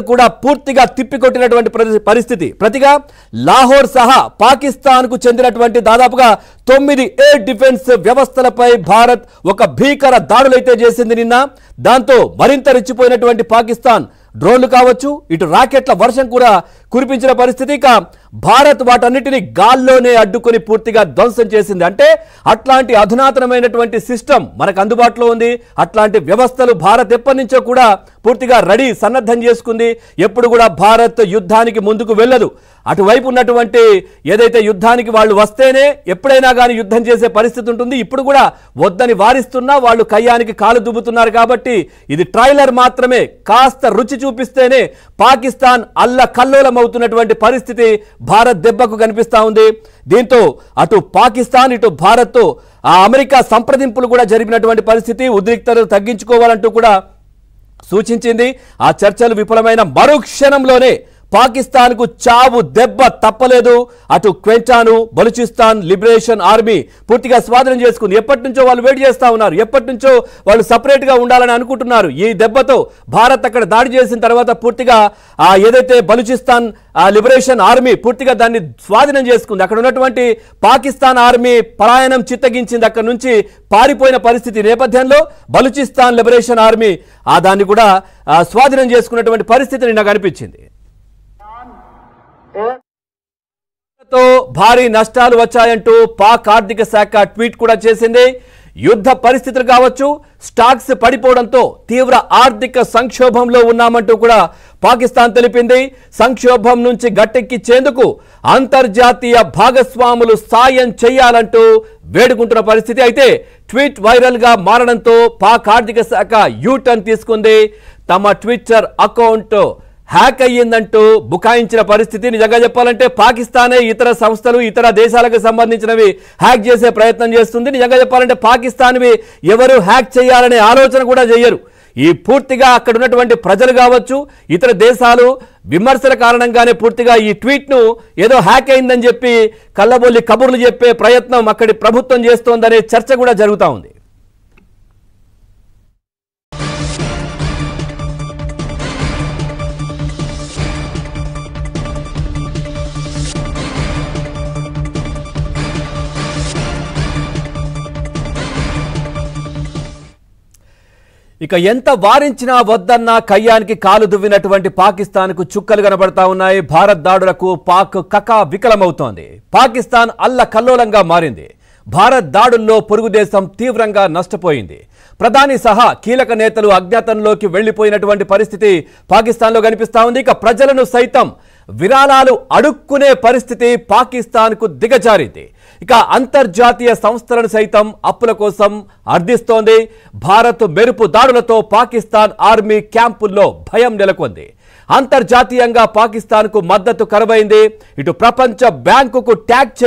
కూడా పూర్తిగా తిప్పికొట్టినటువంటి పరిస్థితి. ప్రతిగా లాహోర్ సహా పాకిస్తాన్కు చెందినటువంటి దాదాపుగా 9 ఎయిర్ డిఫెన్స్ వ్యవస్థలపై భారత్ ఒక భీకర దాడులైతే చేసింది నిన్న. దాంతో మరింత రెచ్చిపోయినటువంటి పాకిస్తాన్ డ్రోన్లు కావచ్చు, ఇటు రాకెట్ల వర్షం కూడా కురిపించిన పరిస్థితి. ఇక భారత్ వాటన్నిటిని గాల్లోనే అడ్డుకొని పూర్తిగా ధ్వంసం చేసింది. అంటే అట్లాంటి అధునాతనమైనటువంటి సిస్టమ్ మనకు అందుబాటులో ఉంది. అట్లాంటి వ్యవస్థలు భారత్ ఎప్పటి నుంచో కూడా పూర్తిగా రెడీ సన్నద్ధం చేసుకుంది. ఎప్పుడు కూడా భారత్ యుద్ధానికి ముందుకు వెళ్ళదు. అటువైపు ఉన్నటువంటి ఏదైతే యుద్ధానికి వాళ్ళు వస్తేనే ఎప్పుడైనా కానీ యుద్ధం చేసే పరిస్థితి ఉంటుంది. ఇప్పుడు కూడా వద్దని వారిస్తున్నా వాళ్ళు కయ్యానికి కాలు దుబ్బుతున్నారు. కాబట్టి ఇది ట్రైలర్ మాత్రమే. కాస్త రుచి చూపిస్తేనే పాకిస్తాన్ అల్లకల్లోలం అవుతున్నటువంటి పరిస్థితి భారత్ దెబ్బకు కనిపిస్తా ఉంది. దీంతో అటు పాకిస్తాన్ ఇటు భారత్ అమెరికా సంప్రదింపులు కూడా జరిపినటువంటి పరిస్థితి. ఉద్రిక్తతలు తగ్గించుకోవాలంటూ కూడా సూచించింది. ఆ చర్చలు విఫలమైన మరుక్షణంలోనే పాకిస్తాన్కు చావు దెబ్బ తప్పలేదు. అటు క్వెంటాను బలూచిస్తాన్ లిబరేషన్ ఆర్మీ పూర్తిగా స్వాధీనం చేసుకుంది. ఎప్పటి నుంచో వాళ్ళు వెయిట్ చేస్తూ ఉన్నారు. ఎప్పటి నుంచో వాళ్ళు సపరేట్గా ఉండాలని అనుకుంటున్నారు. ఈ దెబ్బతో భారత్ అక్కడ దాడి చేసిన తర్వాత పూర్తిగా ఏదైతే బలూచిస్తాన్ లిబరేషన్ ఆర్మీ పూర్తిగా దాన్ని స్వాధీనం చేసుకుంది. అక్కడ ఉన్నటువంటి పాకిస్తాన్ ఆర్మీ పలాయనం చిత్తగించింది. అక్కడ నుంచి పారిపోయిన పరిస్థితి నేపథ్యంలో బలూచిస్తాన్ లిబరేషన్ ఆర్మీ దాన్ని కూడా స్వాధీనం చేసుకున్నటువంటి పరిస్థితి నిన్న కనిపించింది. భారీ నష్టాలు వచ్చాయంటూ పాక్ ఆర్థిక శాఖ ట్వీట్ కూడా చేసింది. యుద్ధ పరిస్థితులు కావచ్చు, స్టాక్స్ పడిపోవడంతో తీవ్ర ఆర్థిక సంక్షోభంలో ఉన్నామంటూ కూడా పాకిస్తాన్ తెలిపింది. సంక్షోభం నుంచి గట్టెక్కించేందుకు అంతర్జాతీయ భాగస్వాములు సాయం చేయాలంటూ వేడుకుంటున్న పరిస్థితి. అయితే ట్వీట్ వైరల్ గా మారడంతో పాక్ ఆర్థిక శాఖ యూటర్న్ తీసుకుంది. తమ ట్విట్టర్ అకౌంట్ హ్యాక్ అయ్యిందంటూ బుకాయించిన పరిస్థితి. నిజంగా చెప్పాలంటే పాకిస్తానే ఇతర సంస్థలు ఇతర దేశాలకు సంబంధించినవి హ్యాక్ చేసే ప్రయత్నం చేస్తుంది. నిజంగా చెప్పాలంటే పాకిస్తాన్వి ఎవరు హ్యాక్ చేయాలనే ఆలోచన కూడా చేయరు. ఈ పూర్తిగా అక్కడ ఉన్నటువంటి ప్రజలు కావచ్చు, ఇతర దేశాలు విమర్శల కారణంగానే పూర్తిగా ఈ ట్వీట్ను ఏదో హ్యాక్ అయిందని చెప్పి కళ్ళబొల్లి కబుర్లు చెప్పే ప్రయత్నం అక్కడి ప్రభుత్వం చేస్తోందనే చర్చ కూడా జరుగుతూ ఉంది. ఇక ఎంత వారించినా వద్దన్నా కయ్యానికి కాలు దువ్వినటువంటి పాకిస్తాన్కు చుక్కలు కనబడతా ఉన్నాయి. భారత్ దాడులకు పాక్ కకా వికలమవుతోంది. పాకిస్తాన్ అల్లకల్లోలంగా మారింది. భారత్ దాడుల్లో పొరుగు దేశం తీవ్రంగా నష్టపోయింది. ప్రధాని సహా కీలక నేతలు అజ్ఞాతంలోకి వెళ్లిపోయినటువంటి పరిస్థితి పాకిస్తాన్లో కనిపిస్తా ఉంది. ఇక ప్రజలను సైతం విరాళాలు అడుక్కునే పరిస్థితి పాకిస్తాన్కు దిగజారింది. ఇక అంతర్జాతీయ సంస్థలను సైతం అప్పుల కోసం అర్థిస్తోంది. భారత్ మెరుపు దాడులతో పాకిస్తాన్ ఆర్మీ క్యాంపుల్లో భయం నెలకొంది. అంతర్జాతీయంగా పాకిస్తాన్కు మద్దతు కరువైంది. ఇటు ప్రపంచ బ్యాంకుకు ట్యాగ్